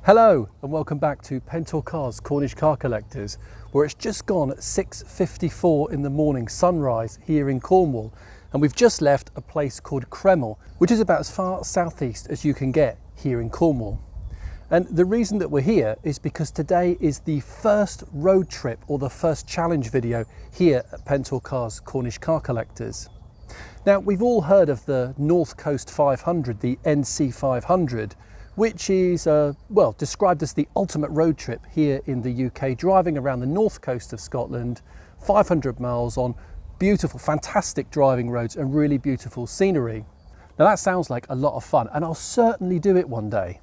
Hello and welcome back to Pentor Cars Cornish Car Collectors, where it's just gone at 6:54 in the morning sunrise here in Cornwall, and we've just left a place called Cremyll, which is about as far southeast as you can get here in Cornwall. And the reason that we're here is because today is the first road trip or the first challenge video here at Pentor Cars Cornish Car Collectors. Now, we've all heard of the North Coast 500, the NC500, which is well, described as the ultimate road trip here in the UK, driving around the north coast of Scotland, 500 miles on beautiful, fantastic driving roads and really beautiful scenery. Now that sounds like a lot of fun, and I'll certainly do it one day.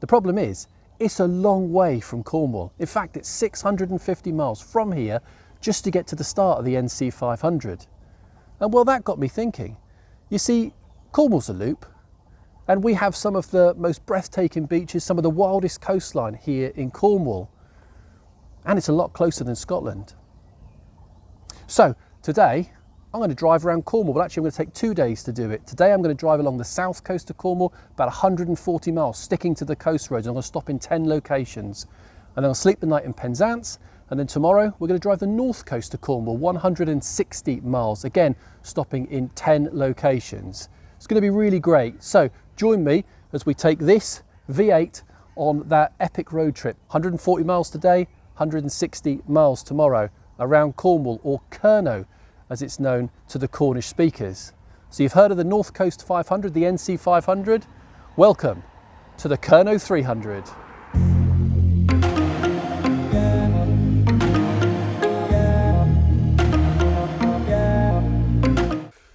The problem is, it's a long way from Cornwall. In fact, it's 650 miles from here just to get to the start of the NC500. And well, that got me thinking. You see, Cornwall's a loop, and we have some of the most breathtaking beaches, some of the wildest coastline here in Cornwall. And it's a lot closer than Scotland. So today, I'm going to drive around Cornwall. Well, actually, I'm going to take 2 days to do it. Today, I'm going to drive along the south coast of Cornwall, about 140 miles, sticking to the coast roads. I'm going to stop in 10 locations. And then I'll sleep the night in Penzance. And then tomorrow, we're going to drive the north coast of Cornwall, 160 miles, again, stopping in 10 locations. It's going to be really great. So join me as we take this V8 on that epic road trip. 140 miles today, 160 miles tomorrow around Cornwall, or Kernow as it's known to the Cornish speakers. So you've heard of the North Coast 500, the NC500? Welcome to the Kernow300.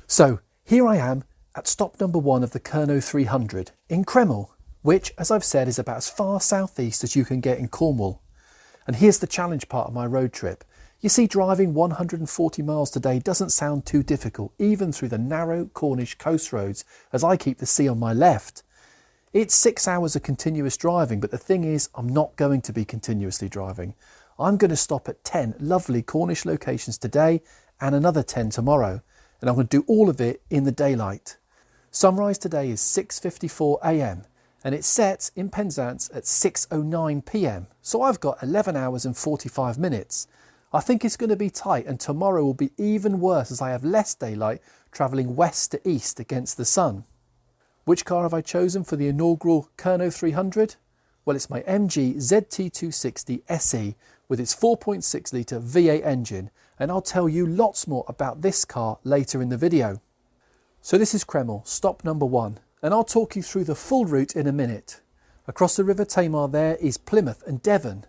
So here I am at stop number 1 of the Kernow300 in Cremyll, which, as I've said, is about as far southeast as you can get in Cornwall. And here's the challenge part of my road trip. You see, driving 140 miles today doesn't sound too difficult, even through the narrow Cornish coast roads, as I keep the sea on my left. It's 6 hours of continuous driving, but the thing is, I'm not going to be continuously driving. I'm going to stop at 10 lovely Cornish locations today and another 10 tomorrow, and I'm going to do all of it in the daylight. Sunrise today is 6:54 AM and it sets in Penzance at 6:09 PM. So I've got 11 hours and 45 minutes. I think it's going to be tight, and tomorrow will be even worse as I have less daylight travelling west to east against the sun. Which car have I chosen for the inaugural Kernow300? Well, it's my MG ZT260 SE with its 4.6 litre V8 engine, and I'll tell you lots more about this car later in the video. So this is Cremyll, stop number 1, and I'll talk you through the full route in a minute. Across the River Tamar there is Plymouth and Devon.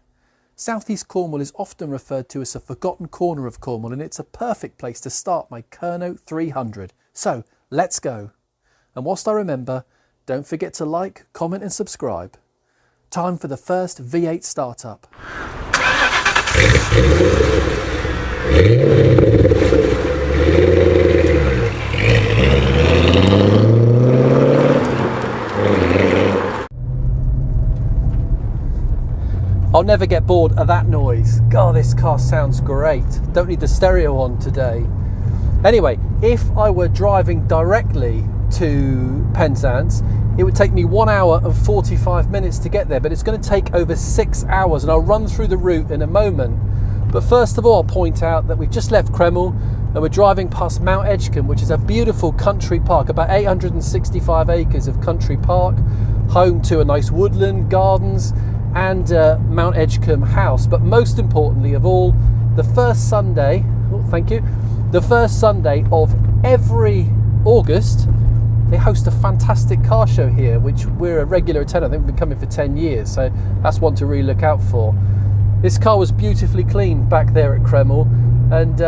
Southeast Cornwall is often referred to as a forgotten corner of Cornwall, and it's a perfect place to start my Kernow300. So let's go. And whilst I remember, don't forget to like, comment and subscribe. Time for the first V8 startup. I'll never get bored of that noise. God, this car sounds great. Don't need the stereo on today. Anyway, if I were driving directly to Penzance, it would take me 1 hour and 45 minutes to get there, but it's going to take over 6 hours, and I'll run through the route in a moment. But first of all, I'll point out that we've just left Cremyll and we're driving past Mount Edgecombe, which is a beautiful country park, about 865 acres of country park, home to a nice woodland, gardens and Mount Edgecombe House. But most importantly of all, the first Sunday, the first Sunday of every August, they host a fantastic car show here, which we're a regular attendant. I think we've been coming for 10 years, so that's one to really look out for. This car was beautifully cleaned back there at Cremyll, and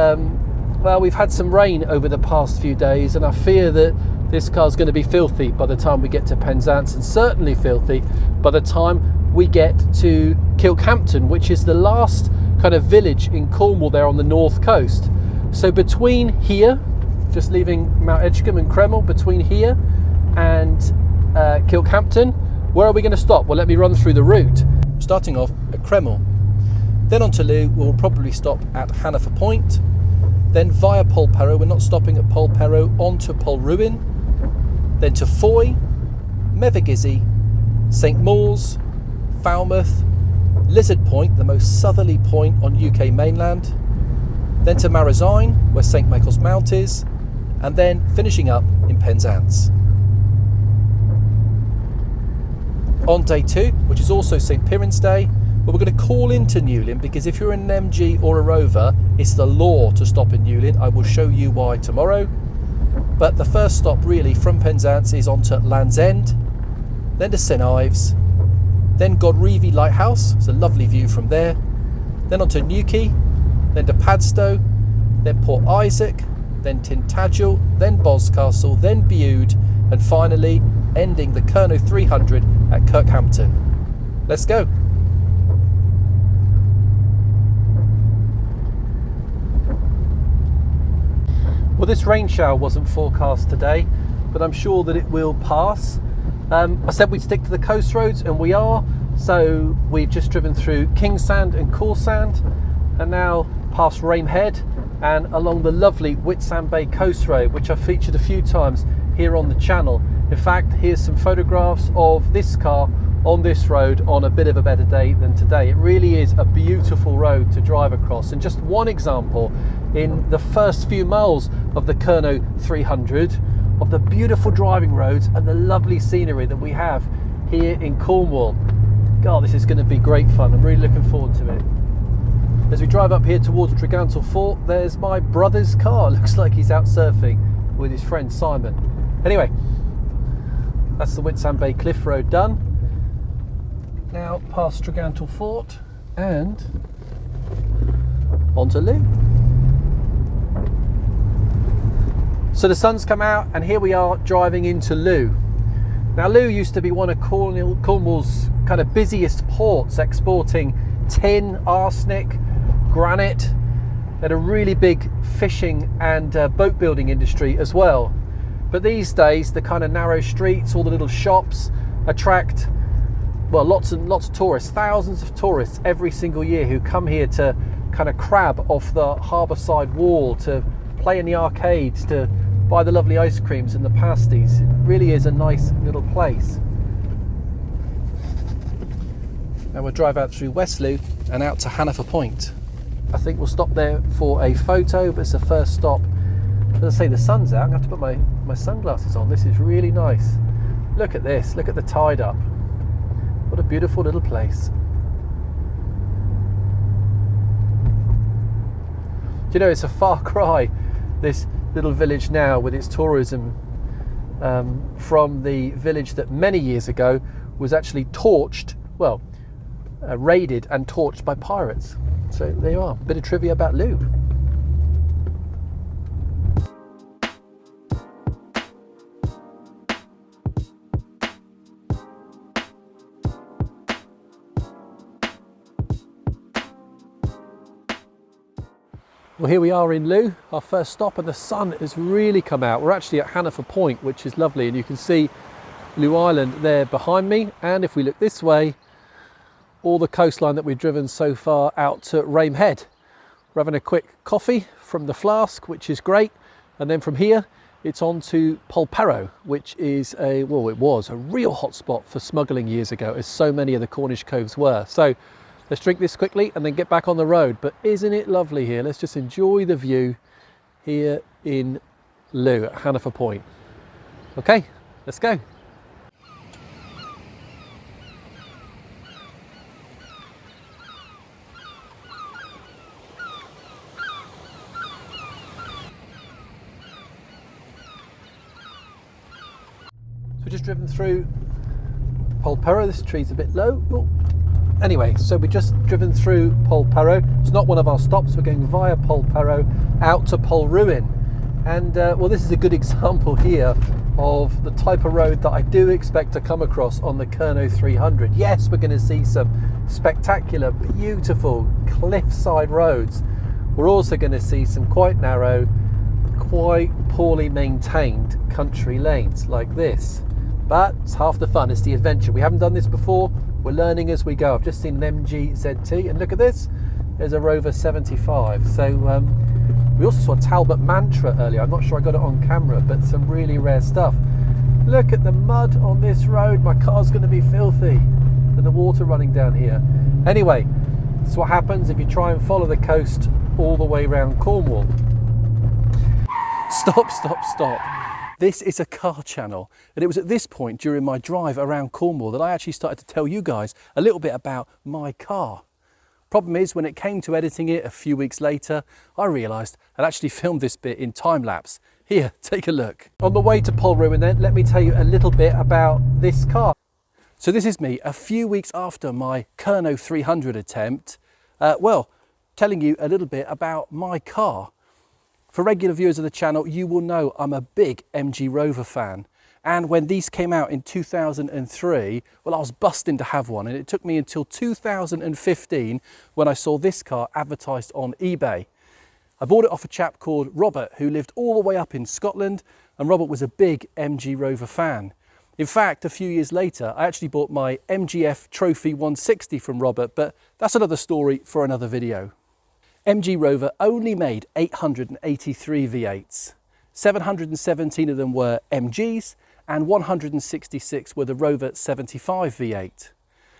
well, we've had some rain over the past few days, and I fear that this car's going to be filthy by the time we get to Penzance, and certainly filthy by the time we get to Kilkhampton, which is the last kind of village in Cornwall there on the north coast. So between here, just leaving Mount Edgecombe and Cremyll, between here and Kilkhampton, where are we going to stop? Well, let me run through the route. Starting off at Cremyll, then on to Looe. We'll probably stop at Hannafore Point, then via Polruan, we're not stopping at Polruan, on to Polruan, then to Fowey, Mevagissey, St Mawes, Falmouth, Lizard Point, the most southerly point on UK mainland, then to Marazion, where St Michael's Mount is, and then finishing up in Penzance. On day 2, which is also St Piran's Day, but we're going to call into Newlyn, because if you're an MG or a Rover, it's the law to stop in Newlyn. I will show you why tomorrow. But the first stop really from Penzance is on to Land's End, then to St Ives, then Godrevy Lighthouse, it's a lovely view from there, then on to Newquay, then to Padstow, then Port Isaac, then Tintagel, then Boscastle, then Bude, and finally ending the Kernow300 at Kirkhampton. Let's go. Well, this rain shower wasn't forecast today, but I'm sure that it will pass. I said we'd stick to the coast roads, and we are. So we've just driven through Kingsand and Corsand, and now past Rame Head and along the lovely Whitsand Bay Coast Road, which I've featured a few times here on the channel. In fact, here's some photographs of this car on this road on a bit of a better day than today. It really is a beautiful road to drive across, and just one example in the first few miles of the Kernow300 of the beautiful driving roads and the lovely scenery that we have here in Cornwall. God, this is going to be great fun. I'm really looking forward to it. As we drive up here towards Tregantle Fort, there's my brother's car. Looks like he's out surfing with his friend Simon. Anyway, that's the Whitsand Bay Cliff Road done. Now past Tregantle Fort and onto Looe. So the sun's come out and here we are driving into Looe. Now Looe used to be one of Cornwall's kind of busiest ports, exporting tin, arsenic, granite. They had a really big fishing and boat building industry as well. But these days the kind of narrow streets, all the little shops attract, well, lots and lots of tourists, thousands of tourists every single year who come here to kind of crab off the harbour side wall, to play in the arcades, to buy the lovely ice creams and the pasties. It really is a nice little place. Now we'll drive out through West Looe and out to Hannafore Point. I think we'll stop there for a photo, but it's the first stop. As I say, the sun's out. I'm going to have to put my sunglasses on. This is really nice. Look at this, look at the tide up. What a beautiful little place. Do you know, it's a far cry, this little village now with its tourism, from the village that many years ago was actually torched, well, raided and torched by pirates. So there you are, a bit of trivia about Looe. Well, here we are in Looe, our first stop, and the sun has really come out. We're actually at Hannafore Point, which is lovely, and you can see Looe Island there behind me. And if we look this way, all the coastline that we've driven so far out to Rame Head. We're having a quick coffee from the flask, which is great. And then from here, it's on to Polruan, which is it was a real hotspot for smuggling years ago, as so many of the Cornish coves were. So let's drink this quickly and then get back on the road. But isn't it lovely here? Let's just enjoy the view here in Looe at Hannafore Point. Okay, let's go. So we've just driven through Polruan. This tree's a bit low. Oh. Anyway, so we've just driven through Polruan. It's not one of our stops. We're going via Polruan out to Polruan. And well, this is a good example here of the type of road that I do expect to come across on the Kernow300. Yes, we're going to see some spectacular, beautiful cliffside roads. We're also going to see some quite narrow, quite poorly maintained country lanes like this. But it's half the fun, it's the adventure. We haven't done this before. We're learning as we go. I've just seen an MG ZT, and look at this. There's a Rover 75. So we also saw a Talbot Mantra earlier. I'm not sure I got it on camera, but some really rare stuff. Look at the mud on this road. My car's going to be filthy. And the water running down here. Anyway, that's what happens if you try and follow the coast all the way around Cornwall. Stop, stop, stop. This is a car channel, and it was at this point during my drive around Cornwall that I actually started to tell you guys a little bit about my car. Problem is, when it came to editing it a few weeks later, I realised I'd actually filmed this bit in time lapse. Here, take a look. On the way to Polruan then, let me tell you a little bit about this car. So this is me a few weeks after my Kernow300 attempt, telling you a little bit about my car. For regular viewers of the channel, you will know I'm a big MG Rover fan. And when these came out in 2003, well, I was busting to have one. And it took me until 2015 when I saw this car advertised on eBay. I bought it off a chap called Robert, who lived all the way up in Scotland. And Robert was a big MG Rover fan. In fact, a few years later, I actually bought my MGF Trophy 160 from Robert, but that's another story for another video. MG Rover only made 883 V8s. 717 of them were MGs, and 166 were the Rover 75 V8.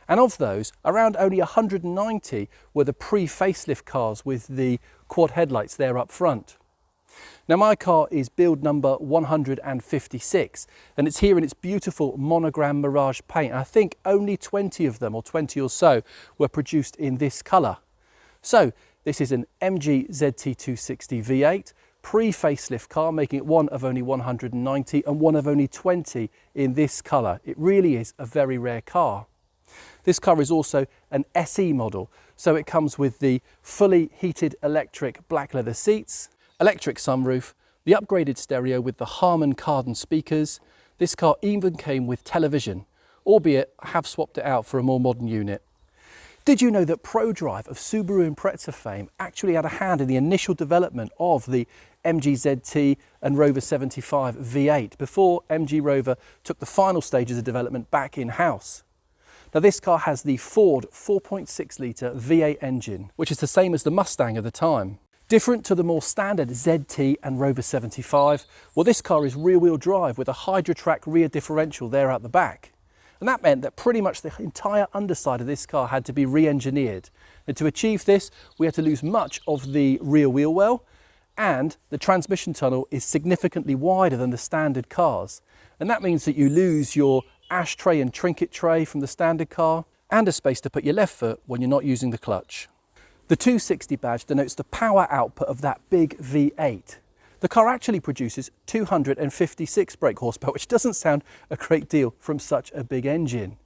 And of those, around only 190 were the pre-facelift cars with the quad headlights there up front. Now my car is build number 156, and it's here in its beautiful monogram Mirage paint. I think only 20 of them, or 20 or so, were produced in this colour. So this is an MG ZT260 V8, pre-facelift car, making it one of only 190 and one of only 20 in this colour. It really is a very rare car. This car is also an SE model, so it comes with the fully heated electric black leather seats, electric sunroof, the upgraded stereo with the Harman Kardon speakers. This car even came with television, albeit I have swapped it out for a more modern unit. Did you know that ProDrive of Subaru Impreza fame actually had a hand in the initial development of the MG ZT and Rover 75 V8 before MG Rover took the final stages of development back in-house? Now this car has the Ford 4.6 litre V8 engine, which is the same as the Mustang of the time. Different to the more standard ZT and Rover 75, well, this car is rear-wheel drive with a Hydra-Track rear differential there at the back. And that meant that pretty much the entire underside of this car had to be re-engineered. And to achieve this, we had to lose much of the rear wheel well, and the transmission tunnel is significantly wider than the standard cars. And that means that you lose your ashtray and trinket tray from the standard car, and a space to put your left foot when you're not using the clutch. The 260 badge denotes the power output of that big V8. The car actually produces 256 brake horsepower, which doesn't sound a great deal from such a big engine.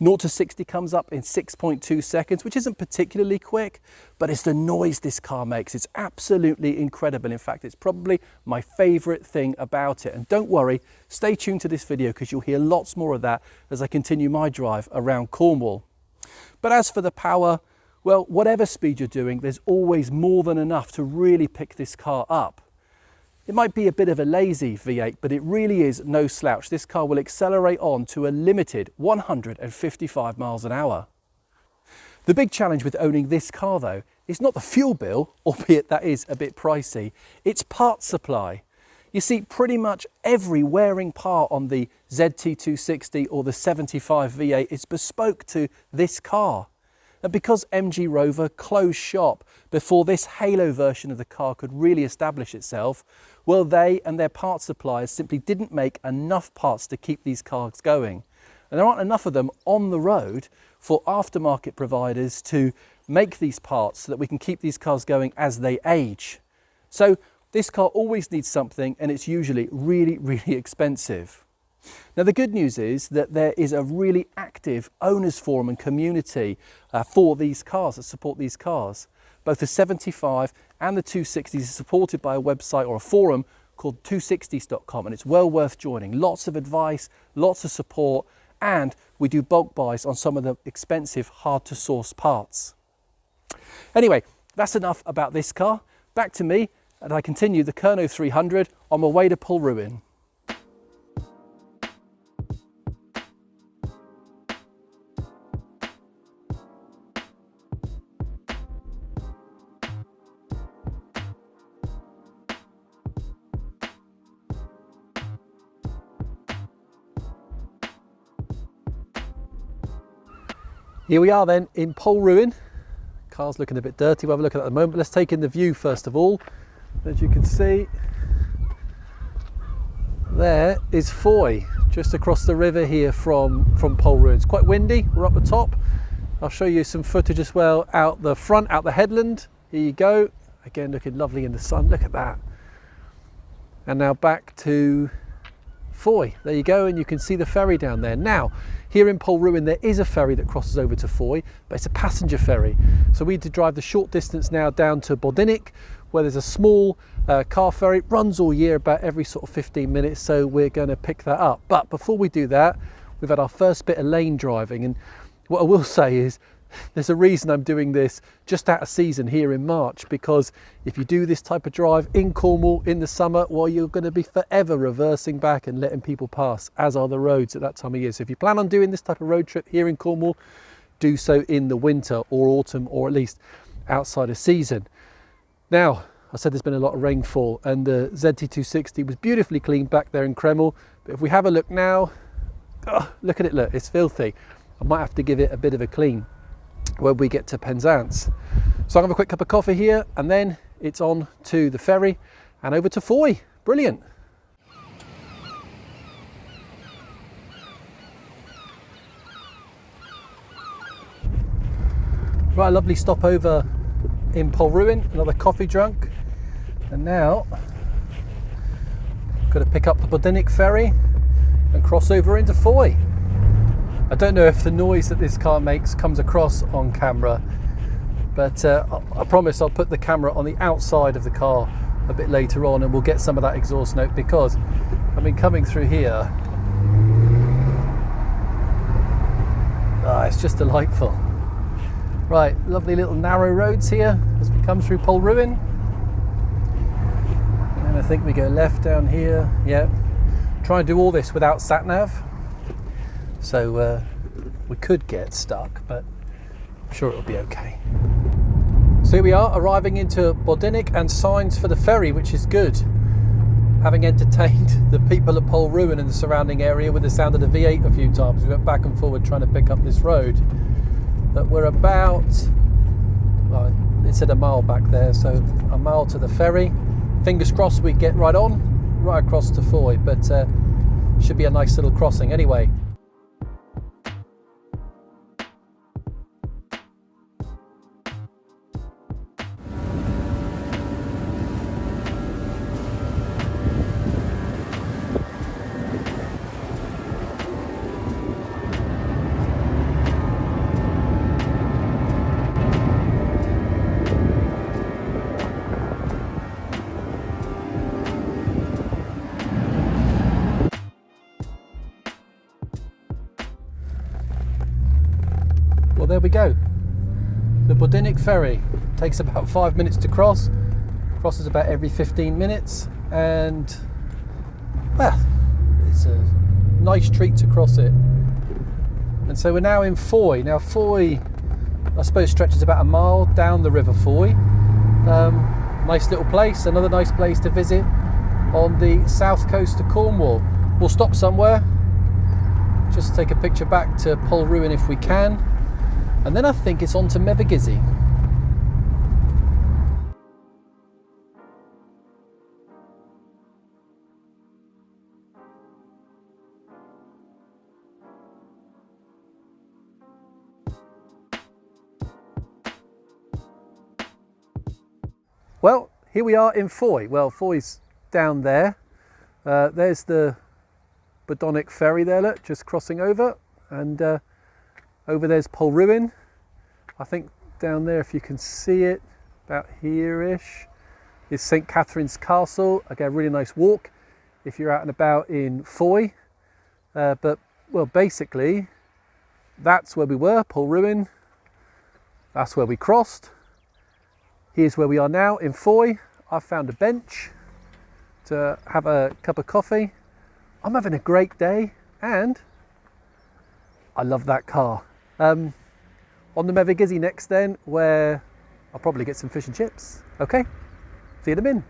0 to 60 comes up in 6.2 seconds, which isn't particularly quick, but it's the noise this car makes. It's absolutely incredible. In fact, it's probably my favourite thing about it. And don't worry, stay tuned to this video because you'll hear lots more of that as I continue my drive around Cornwall. But as for the power, well, whatever speed you're doing, there's always more than enough to really pick this car up. It might be a bit of a lazy V8, but it really is no slouch. This car will accelerate on to a limited 155 miles an hour. The big challenge with owning this car though is not the fuel bill, albeit that is a bit pricey, it's part supply. You see, pretty much every wearing part on the ZT260 or the 75 V8 is bespoke to this car. And because MG Rover closed shop before this halo version of the car could really establish itself, well, they and their parts suppliers simply didn't make enough parts to keep these cars going. And there aren't enough of them on the road for aftermarket providers to make these parts so that we can keep these cars going as they age. So this car always needs something, and it's usually really, really expensive. Now the good news is that there is a really active owners forum and community for these cars that support these cars. Both the 75 and the 260s are supported by a website or a forum called 260s.com, and it's well worth joining. Lots of advice, lots of support, and we do bulk buys on some of the expensive, hard to source parts. Anyway, that's enough about this car. Back to me, and I continue the Kernow300 on my way to Polruan. Here we are then in Polruan. Car's looking a bit dirty, we'll have a look at that at the moment. Let's take in the view first of all. As you can see, there is Fowey, just across the river here from Polruan. It's quite windy, we're up the top. I'll show you some footage as well out the front, out the headland. Here you go, again looking lovely in the sun, look at that. And now back to Fowey, there you go, and you can see the ferry down there. Now, here in Polruan there is a ferry that crosses over to Fowey, but it's a passenger ferry. So we need to drive the short distance now down to Bodynic, where there's a small car ferry. It runs all year, about every sort of 15 minutes, so we're going to pick that up. But before we do that, we've had our first bit of lane driving, and what I will say is there's a reason I'm doing this just out of season here in March, because if you do this type of drive in Cornwall in the summer, well, you're going to be forever reversing back and letting people pass, as are the roads at that time of year. So if you plan on doing this type of road trip here in Cornwall, do so in the winter or autumn, or at least outside of season. Now, I said there's been a lot of rainfall, and the ZT260 was beautifully cleaned back there in Cremyll, but if we have a look now, oh, look at it, look, it's filthy. I might have to give it a bit of a clean when we get to Penzance. So I'll have a quick cup of coffee here, and then it's on to the ferry and over to Fowey. Brilliant. Right, a lovely stopover in Polruan, another coffee drunk, and now got to pick up the Bodynic ferry and cross over into Fowey. I don't know if the noise that this car makes comes across on camera, but I promise I'll put the camera on the outside of the car a bit later on, and we'll get some of that exhaust note, because I mean, coming through here, it's just delightful. Right, lovely little narrow roads here as we come through Polruan, and I think we go left down here. Yeah, try and do all this without sat nav. So we could get stuck, but I'm sure it'll be okay. So here we are, arriving into Bodynic, and signs for the ferry, which is good. Having entertained the people of Polruan and the surrounding area with the sound of the V8 a few times, we went back and forward trying to pick up this road. But we're about, well, it said a mile back there, so a mile to the ferry. Fingers crossed we get right on, right across to Fowey, but should be a nice little crossing anyway. Well, there we go. The Bodynic ferry takes about 5 minutes to cross, crosses about every 15 minutes, and well, it's a nice treat to cross it. And so we're now in Fowey. Now Fowey, I suppose, stretches about a mile down the river Fowey. Nice little place, another nice place to visit on the south coast of Cornwall. We'll stop somewhere, just take a picture back to Polruan if we can, and then I think it's on to Mevagissey. Well, here we are in Fowey. Well, Fowey's down there. There's the Bodynic ferry there, look, just crossing over, and over there's Polruan. I think down there, if you can see it, about here-ish, is St. Catherine's Castle. Again, a really nice walk if you're out and about in Fowey. But, well, basically, that's where we were, Polruan. That's where we crossed. Here's where we are now in Fowey. I've found a bench to have a cup of coffee. I'm having a great day, and I love that car. On the Mevagissey next then, where I'll probably get some fish and chips. Okay, see you in a min.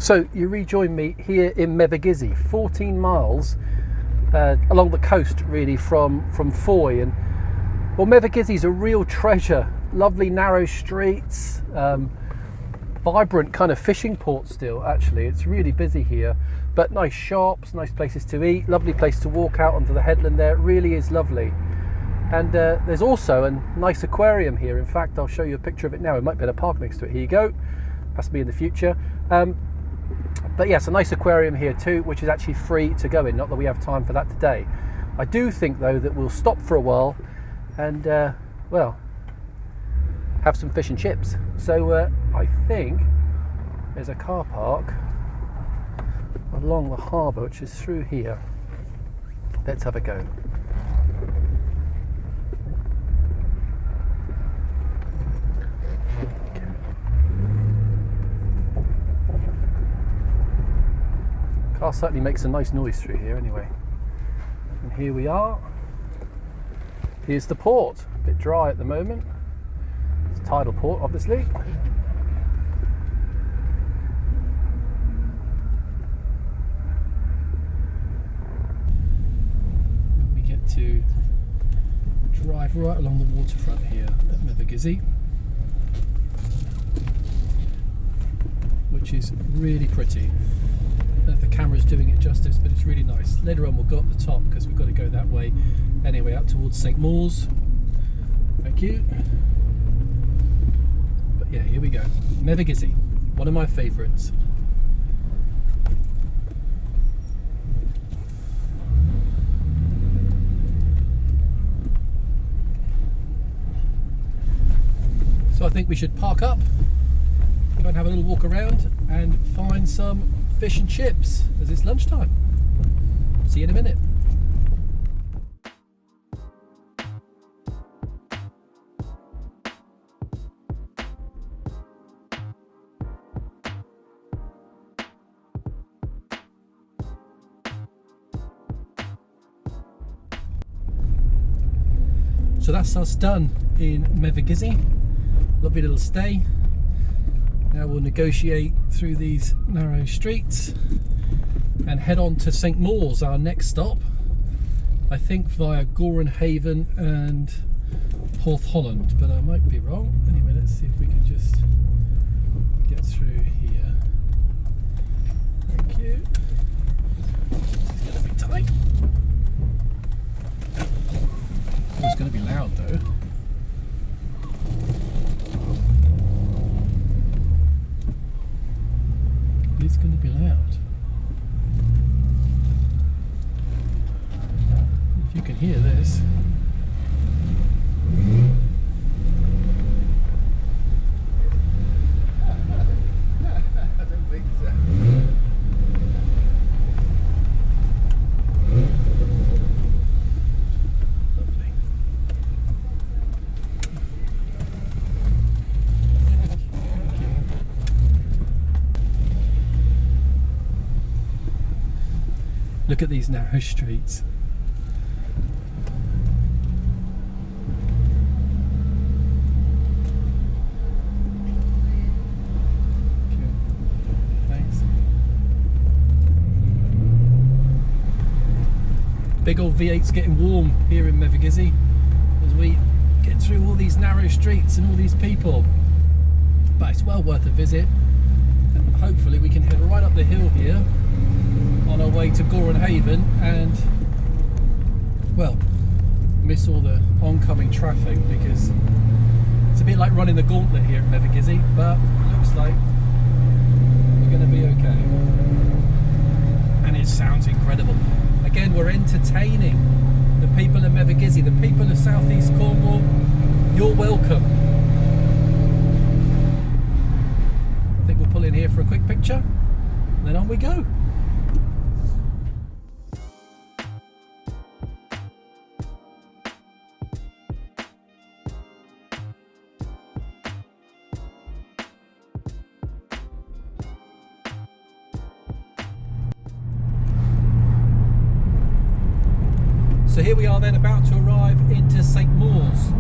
So you rejoin me here in Mevagissey, 14 miles along the coast really from Fowey. And well, Mevagissey's a real treasure. Lovely narrow streets, vibrant kind of fishing port still actually. It's really busy here, but nice shops, nice places to eat, lovely place to walk out onto the headland there. It really is lovely. And there's also a nice aquarium here. In fact, I'll show you a picture of it now. It might be able to park next to it. Here you go. Has to be in the future. But yes, a nice aquarium here too, which is actually free to go in. Not that we have time for that today. I do think though that we'll stop for a while and well, have some fish and chips. So I think there's a car park along the harbour, which is through here. Let's have a go. Car certainly makes a nice noise through here anyway. And here we are. Here's the port. A bit dry at the moment. It's a tidal port, obviously. We get to drive right along the waterfront here at Mevagissey, which is really pretty. I don't know if the camera's doing it justice, but it's really nice. Later on we'll go up the top because we've got to go that way anyway, out towards St. Mawes. Thank you. But yeah, here we go. Mevagissey, one of my favourites. So I think we should park up, go and have a little walk around and find some fish and chips as it's lunchtime. See you in a minute. So that's us done in Mevagissey. Lovely little stay. Now we'll negotiate through these narrow streets and head on to St. Mawes, our next stop. I think via Gorenhaven and Porth Holland, but I might be wrong. Anyway, let's see if we can just get through here. Thank you. It's going to be tight. Oh, it's going to be loud though. It's going to be loud. If you can hear this. I don't think so. Lovely. Look at these narrow streets. Thanks. Big old V8's getting warm here in Mevagissey as we get through all these narrow streets and all these people. But it's well worth a visit, and hopefully we can head right up the hill here on our way to Gorenhaven and, well, miss all the oncoming traffic, because it's a bit like running the gauntlet here in Mevagissey, but it looks like we're going to be okay. And it sounds incredible. Again, we're entertaining the people of Mevagissey, the people of southeast Cornwall. You're welcome. I think we'll pull in here for a quick picture and then on we go. So here we are then, about to arrive into St. Mawes.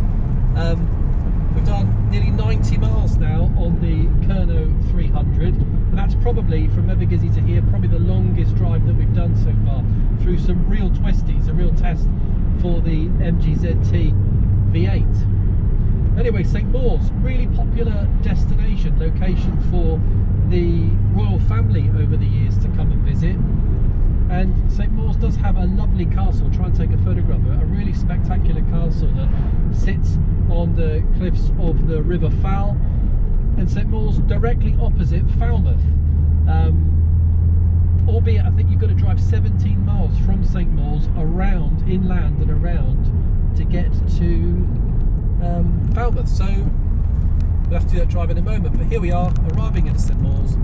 We've done nearly 90 miles now on the Kernow300, and that's probably from Mevagissey to here, probably the longest drive that we've done so far, through some real twisties, a real test for the MG ZT V8. Anyway, St Mawes, really popular destination, location for the royal family over the years to come and visit. And St Mawes does have a lovely castle. Try and take a photograph of it. A really spectacular castle that sits on the cliffs of the River Fowl, and St Mawes directly opposite Falmouth. Albeit I think you've got to drive 17 miles from St Mawes around inland and around to get to Falmouth. So we'll have to do that drive in a moment. But here we are, arriving in St Mawes.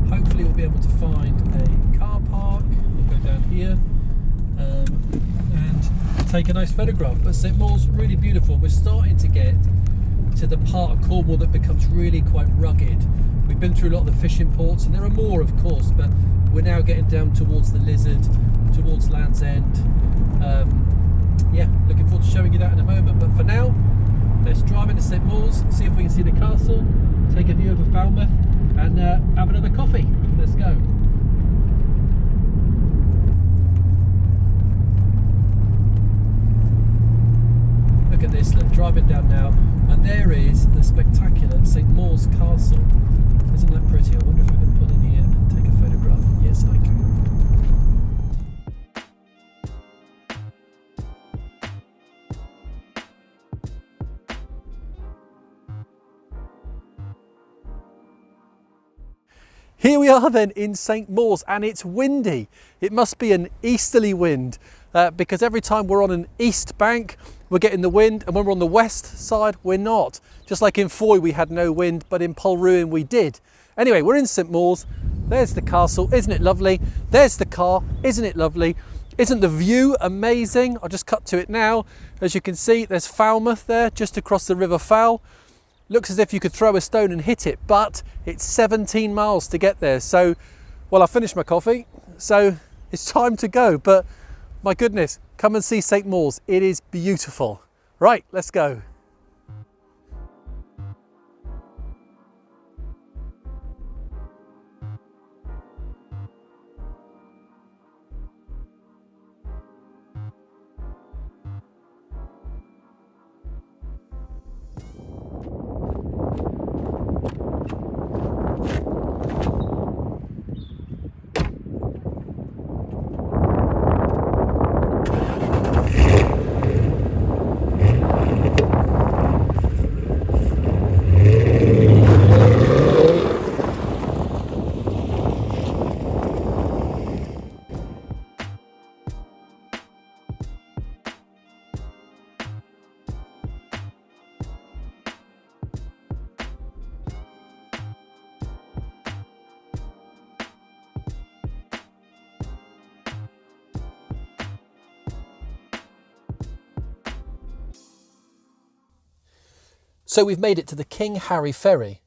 Hopefully we'll be able to find a car park. We'll go down here and take a nice photograph. But St Mawes, really beautiful. We're starting to get to the part of Cornwall that becomes really quite rugged. We've been through a lot of the fishing ports, and there are more of course, but we're now getting down towards the Lizard, towards Land's End. Yeah, looking forward to showing you that in a moment. But for now, let's drive into St Mawes, see if we can see the castle, take a view over Falmouth, and have another coffee. Let's go. Look at this, look, driving down now, and there is the spectacular St Mawes Castle. Isn't that pretty? I wonder if I can pull in here and take a photograph. Yes, I can. Here we are then in St Mawes, and it's windy. It must be an easterly wind because every time we're on an east bank we're getting the wind, and when we're on the west side we're not. Just like in Fowey we had no wind, but in Polruan we did. Anyway, we're in St Mawes. There's the castle, isn't it lovely? There's the car, isn't it lovely? Isn't the view amazing? I'll just cut to it now. As you can see, there's Falmouth there, just across the River Fowl. Looks as if you could throw a stone and hit it, but it's 17 miles to get there. So, well, I finished my coffee, so it's time to go. But my goodness, come and see St Mawes. It is beautiful. Right, let's go. So we've made it to the King Harry Ferry.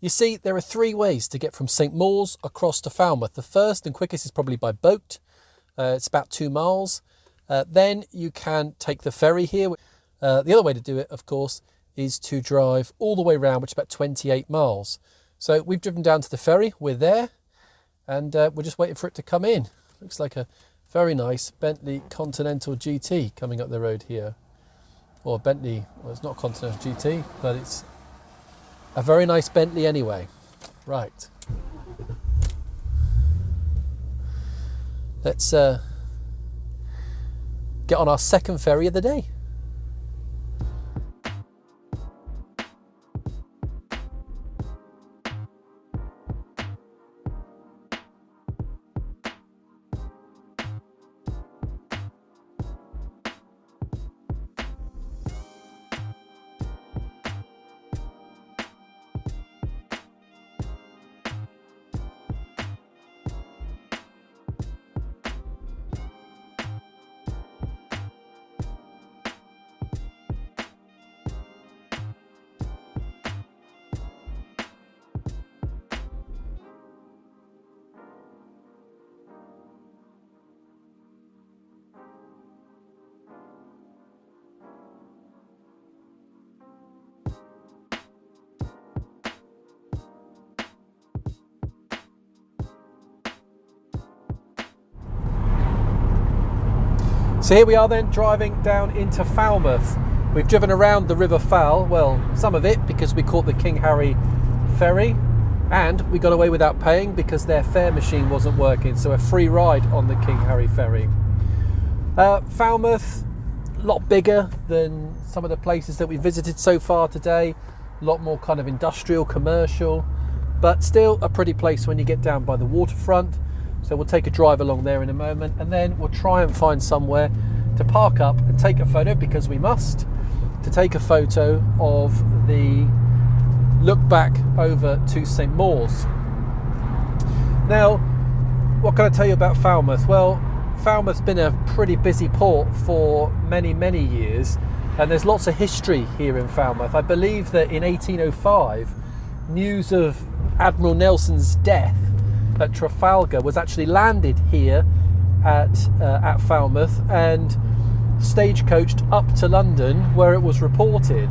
You see, there are three ways to get from St Mawes across to Falmouth. The first and quickest is probably by boat. It's about 2 miles. Then you can take the ferry here. The other way to do it, of course, is to drive all the way around, which is about 28 miles. So we've driven down to the ferry. We're there, and we're just waiting for it to come in. Looks like a very nice Bentley Continental GT coming up the road here. Or Bentley, well, it's not Continental GT, but it's a very nice Bentley anyway. Right. Let's get on our second ferry of the day. So here we are then, driving down into Falmouth. We've driven around the River Fal, well, some of it because we caught the King Harry ferry, and we got away without paying because their fare machine wasn't working, so a free ride on the King Harry ferry. Falmouth, a lot bigger than some of the places that we visited so far today, a lot more kind of industrial, commercial, but still a pretty place when you get down by the waterfront. So we'll take a drive along there in a moment, and then we'll try and find somewhere to park up and take a photo, because we must, to take a photo of the look back over to St. Mawes. Now, what can I tell you about Falmouth? Well, Falmouth's been a pretty busy port for many, many years, and there's lots of history here in Falmouth. I believe that in 1805, news of Admiral Nelson's death at Trafalgar was actually landed here at Falmouth and stagecoached up to London, where it was reported.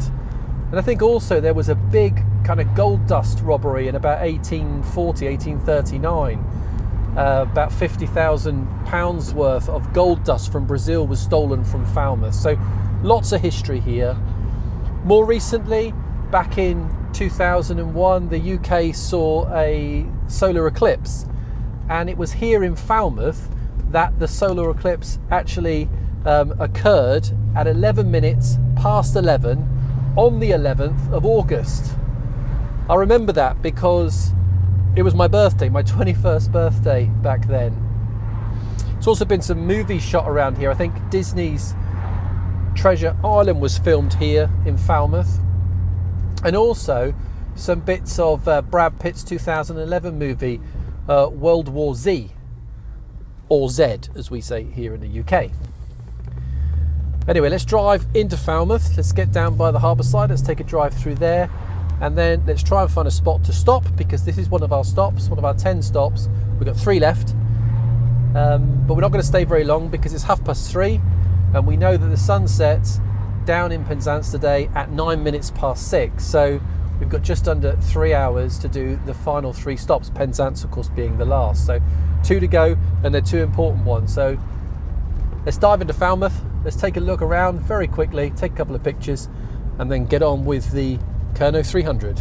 And I think also there was a big kind of gold dust robbery in about 1840, 1839. About £50,000 worth of gold dust from Brazil was stolen from Falmouth. So lots of history here. More recently, back in 2001, the UK saw a solar eclipse, and it was here in Falmouth that the solar eclipse actually occurred at 11 minutes past 11 on the 11th of August. I remember that because it was my birthday, my 21st birthday back then. There's also been some movies shot around here. I think Disney's Treasure Island was filmed here in Falmouth, and also some bits of Brad Pitt's 2011 movie World War Z, or Z as we say here in the UK. Anyway, let's drive into Falmouth. Let's get down by the harbour side. Let's take a drive through there, and then let's try and find a spot to stop, because this is one of our stops, one of our 10 stops. We've got 3 left, but we're not going to stay very long because it's 3:30, and we know that the sun sets down in Penzance today at 9 minutes past 6. So we've got just under 3 hours to do the final 3 stops, Penzance of course being the last. So 2 to go, and they're 2 important ones. So let's dive into Falmouth. Let's take a look around very quickly, take a couple of pictures, and then get on with the Kernow300.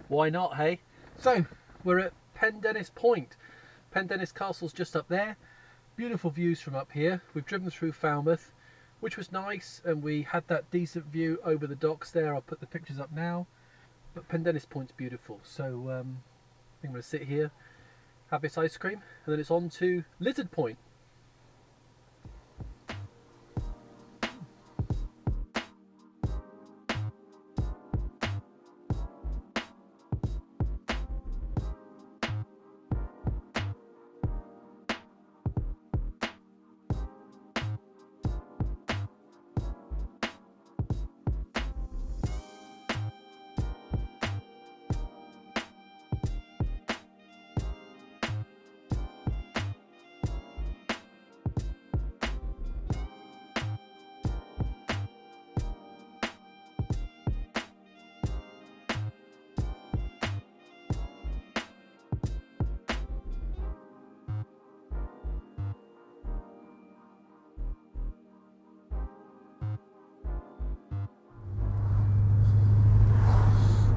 Why not, hey? So we're at Penzance Point. Penzance Castle's just up there. Beautiful views from up here. We've driven through Falmouth, which was nice, and we had that decent view over the docks there. I'll put the pictures up now. But Penzance Point's beautiful. So I think I'm going to sit here, have this ice cream, and then it's on to Lizard Point.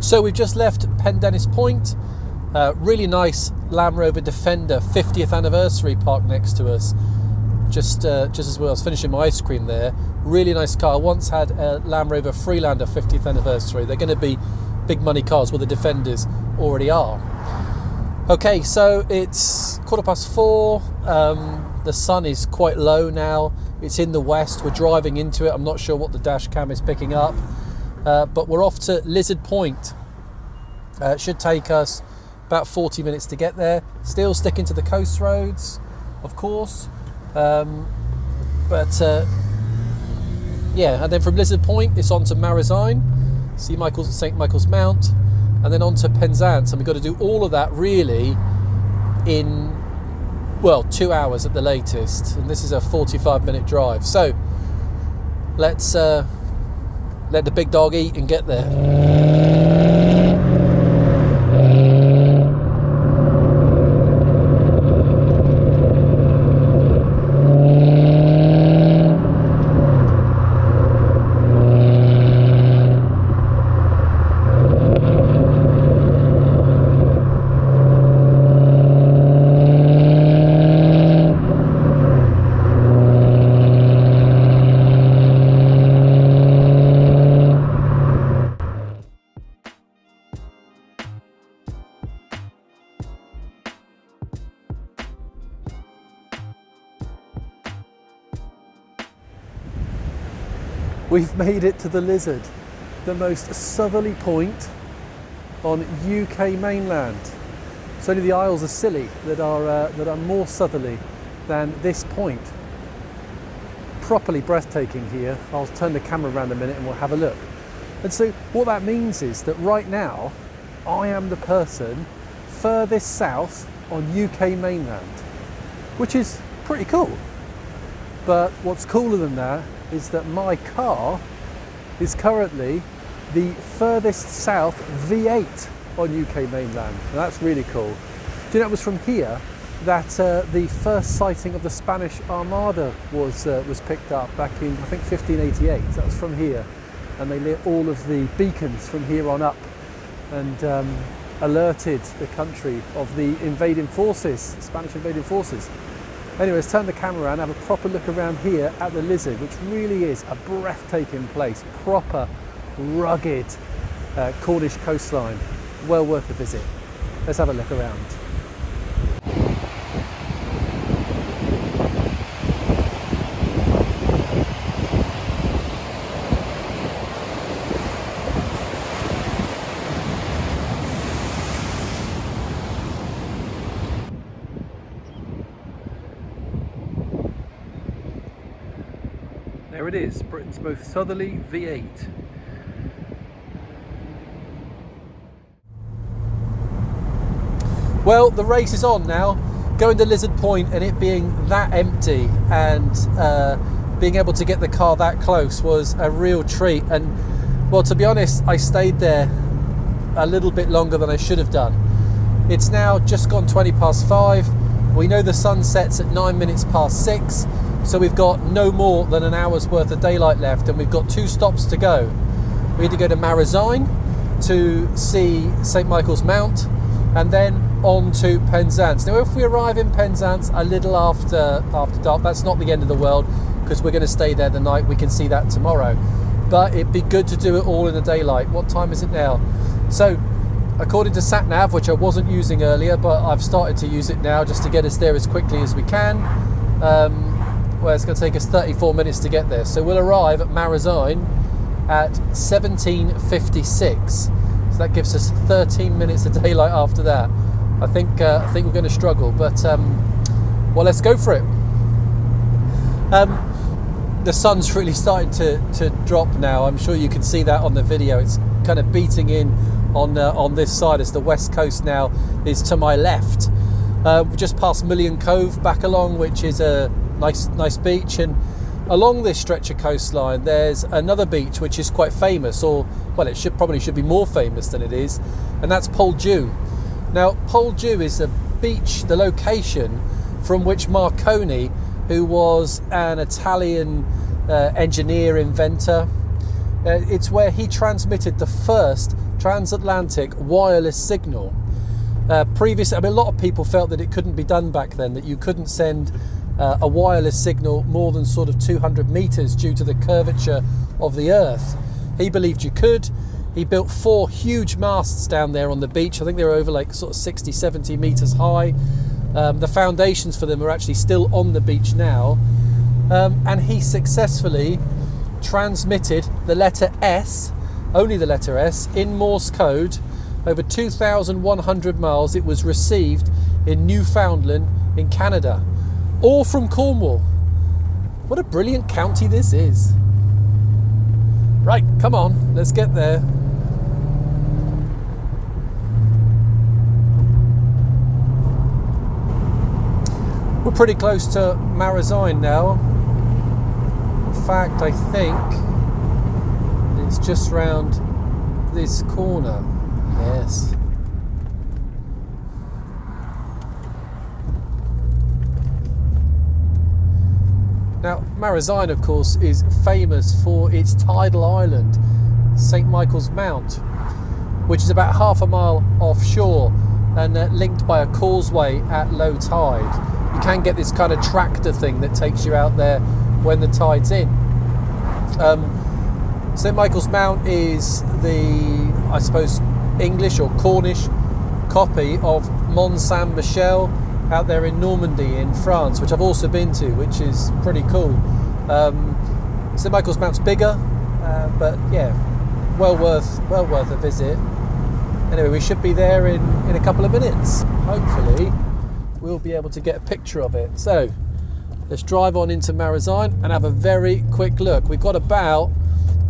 So we've just left Penzance Point. Really nice Land Rover Defender 50th anniversary parked next to us. just as well. I was finishing my ice cream there. Really nice car. Once had a Land Rover Freelander 50th anniversary. They're going to be big money cars, well the Defenders already are. Okay, so it's 4:15. The sun is quite low now. It's in the west. We're driving into it. I'm not sure what the dash cam is picking up, but we're off to Lizard Point. It should take us about 40 minutes to get there. Still sticking to the coast roads, of course. Yeah, and then from Lizard Point, it's on to Marazion, St Michael's Mount, and then on to Penzance. And we've got to do all of that really in, well, 2 hours at the latest. And this is a 45-minute drive. So let's let the big dog eat and get there. We've made it to the Lizard, the most southerly point on UK mainland. It's only the Isles of Scilly that are more southerly than this point. Properly breathtaking here. I'll turn the camera around a minute and we'll have a look. And so what that means is that right now I am the person furthest south on UK mainland, which is pretty cool. But what's cooler than that is that my car is currently the furthest south V8 on UK mainland. And that's really cool. Do you know it was from here that the first sighting of the Spanish Armada was picked up back in, I think, 1588. That was from here. And they lit all of the beacons from here on up and alerted the country of the invading forces, Spanish invading forces. Anyway, let's turn the camera around and have a proper look around here at the Lizard, which really is a breathtaking place. Proper, rugged Cornish coastline. Well worth a visit. Let's have a look around. There it is, Britain's most southerly V8. Well, the race is on now. Going to Lizard Point and it being that empty and being able to get the car that close was a real treat. And well, to be honest, I stayed there a little bit longer than I should have done. It's now just gone 5:20. We know the sun sets at 6:09. So we've got no more than an hour's worth of daylight left, and we've got 2 stops to go. We need to go to Marazion to see St Michael's Mount, and then on to Penzance. Now, if we arrive in Penzance a little after dark, that's not the end of the world, because we're going to stay there the night. We can see that tomorrow. But it'd be good to do it all in the daylight. What time is it now? So, according to SatNav, which I wasn't using earlier, but I've started to use it now just to get us there as quickly as we can. Well, it's going to take us 34 minutes to get there. So we'll arrive at Marazion at 17:56. So that gives us 13 minutes of daylight after that. I think we're going to struggle, but well, let's go for it. The sun's really starting to drop now. I'm sure you can see that on the video. It's kind of beating in on this side as the west coast now is to my left. We just passed Million Cove back along, which is a nice beach, and along this stretch of coastline there's another beach which is quite famous, or well, it probably should be more famous than it is, and that's Polruan. Now, Polruan is a beach, the location from which Marconi, who was an Italian engineer, inventor, it's where he transmitted the first transatlantic wireless signal. Previously, I mean, a lot of people felt that it couldn't be done back then, that you couldn't send a wireless signal more than sort of 200 meters due to the curvature of the earth. He believed you could. He built 4 huge masts down there on the beach. I think they were over like sort of 60, 70 meters high. The foundations for them are actually still on the beach now. And he successfully transmitted the letter S, only the letter S, in Morse code. Over 2,100 miles it was received in Newfoundland in Canada. All from Cornwall. What a brilliant county this is. Right, come on, let's get there. We're pretty close to Marazion now. In fact, I think it's just round this corner. Yes. Now, Marazion, of course, is famous for its tidal island, St Michael's Mount, which is about half a mile offshore and linked by a causeway at low tide. You can get this kind of tractor thing that takes you out there when the tide's in. St Michael's Mount is the, I suppose, English or Cornish copy of Mont Saint-Michel out there in Normandy in France, which I've also been to, which is pretty cool. St Michael's Mount's bigger, but yeah, well worth a visit. Anyway, we should be there in a couple of minutes. Hopefully we'll be able to get a picture of it. So let's drive on into Marazion and have a very quick look. We've got about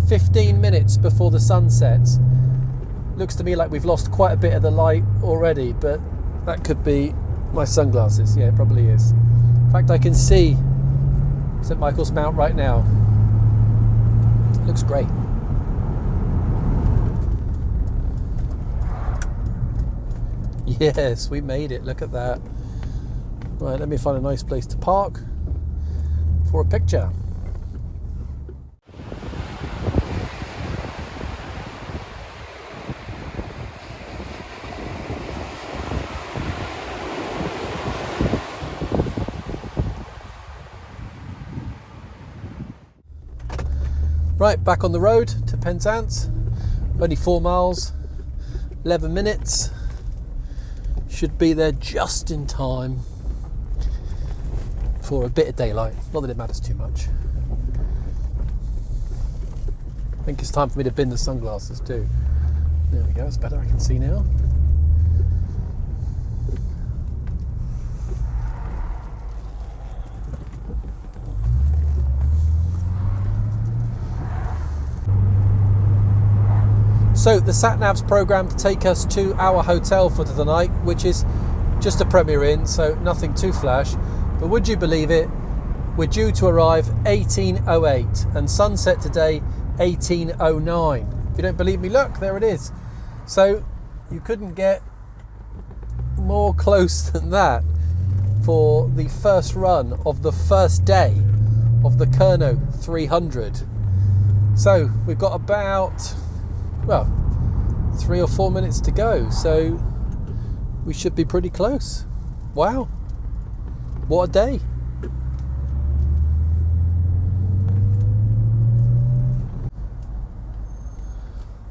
15 minutes before the sun sets. Looks to me like we've lost quite a bit of the light already, but that could be my sunglasses. Yeah, it probably is. In fact, I can see St Michael's Mount right now. Looks great. Yes, we made it. Look at that. Right, let me find a nice place to park for a picture. Right, back on the road to Penzance. Only 4 miles, 11 minutes. Should be there just in time for a bit of daylight. Not that it matters too much. I think it's time for me to bin the sunglasses too. There we go, it's better, I can see now. So the sat-nav's programmed to take us to our hotel for the night, which is just a Premier Inn, so nothing too flash. But would you believe it? We're due to arrive 18:08 and sunset today 18:09. If you don't believe me, look, there it is. So you couldn't get more close than that for the first run of the first day of the Kernow300. So we've got about, well, 3 or 4 minutes to go, so we should be pretty close. Wow, what a day.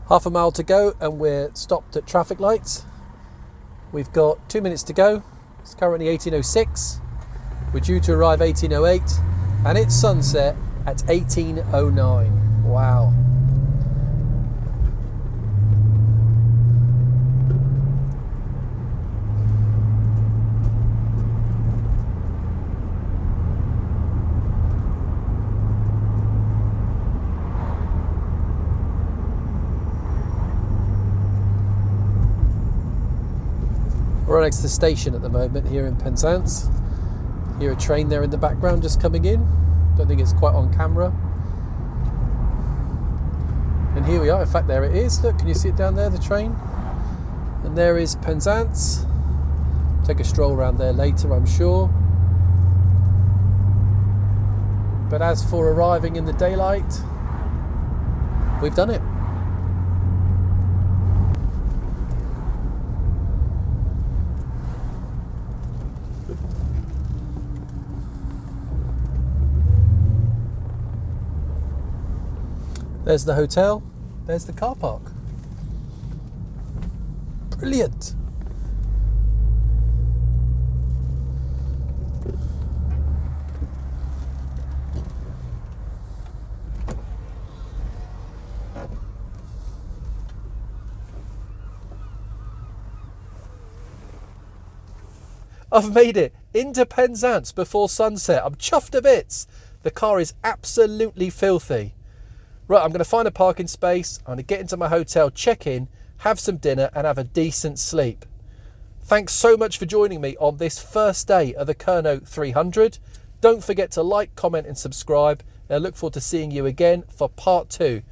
Half a mile to go and we're stopped at traffic lights. We've got 2 minutes to go. It's currently 18:06. We're due to arrive 18:08 and it's sunset at 18:09. Wow. We're right next to the station at the moment here in Penzance. Hear a train there in the background just coming in. Don't think it's quite on camera. And here we are, in fact there it is. Look, can you see it down there, the train? And there is Penzance. Take a stroll around there later, I'm sure. But as for arriving in the daylight, we've done it. There's the hotel, there's the car park. Brilliant. I've made it into Penzance before sunset. I'm chuffed to bits. The car is absolutely filthy. Right, I'm going to find a parking space. I'm going to get into my hotel, check in, have some dinner and have a decent sleep. Thanks so much for joining me on this first day of the Kernow300. Don't forget to like, comment and subscribe. And I look forward to seeing you again for part 2.